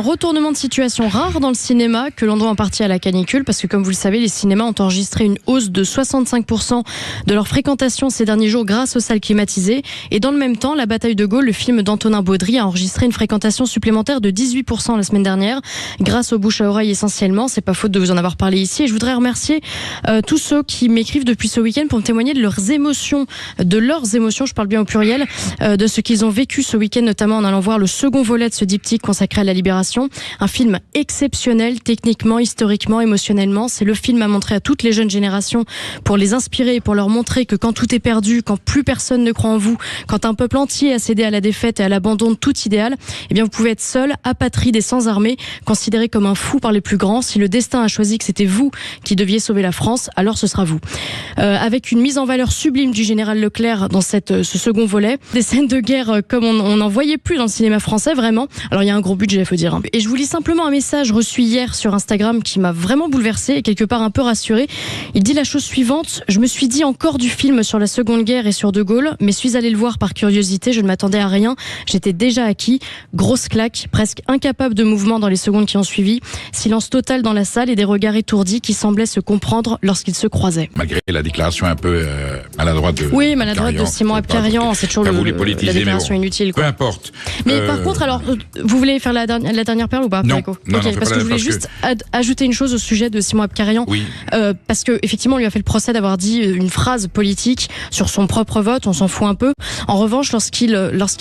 Retournement de situation rare dans le cinéma, que l'on doit en partie à la canicule, parce que comme vous le savez, les cinémas ont enregistré une hausse de 65% de leur fréquentation ces derniers jours grâce aux salles climatisées. Et dans le même temps, La Bataille de Gaulle, le film d'Antonin Baudry, a enregistré une fréquentation supplémentaire de 18% la semaine dernière, grâce aux bouche à oreille essentiellement. C'est pas faute de vous en avoir parlé ici. Et je voudrais remercier tous ceux qui m'écrivent depuis ce week-end pour me témoigner de leurs émotions, je parle bien au pluriel, de ce qu'ils ont vécu ce week-end, notamment en allant voir le second volet de ce diptyque consacré à la Libération. Un film exceptionnel, techniquement, historiquement, émotionnellement. C'est le film à montrer à toutes les jeunes générations pour les inspirer et pour leur montrer que quand tout est perdu, quand plus personne ne croit en vous, quand un peuple entier a cédé à la défaite et à l'abandon de tout idéal, eh bien vous pouvez être seul, apatride et sans armée, considéré comme un fou par les plus grands. Si le destin a choisi que c'était vous qui deviez sauver la France, alors ce sera vous. Avec une mise en valeur sublime du général Leclerc dans ce second volet, des scènes de guerre comme on n'en voyait plus dans le cinéma français, vraiment. Alors il y a un gros budget, il faut dire. Et je vous lis simplement un message reçu hier sur Instagram qui m'a vraiment bouleversée et quelque part un peu rassurée. Il dit la chose suivante: je me suis dit encore du film sur la Seconde Guerre et sur De Gaulle, mais suis allé le voir par curiosité, je ne m'attendais à rien, j'étais déjà acquis. Grosse claque, presque incapable de mouvement dans les secondes qui ont suivi. Silence total dans la salle et des regards étourdis qui semblaient se comprendre lorsqu'ils se croisaient. Malgré la déclaration un peu maladroite de maladroite de Simon Abkarian, c'est toujours la déclaration inutile, quoi. Peu importe. Mais par contre, alors, vous voulez faire la dernière perle ou pas? Non, parce que je voulais juste ajouter une chose au sujet de Simon Abkarian. Oui. Parce que effectivement, on lui a fait le procès d'avoir dit une phrase politique sur son propre vote, on s'en fout un peu. En revanche, lorsqu'il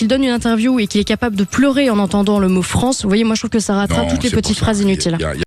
donne une interview et qu'il est capable de pleurer en entendant le mot France, vous voyez, moi je trouve que ça rattrape toutes les petites phrases inutiles.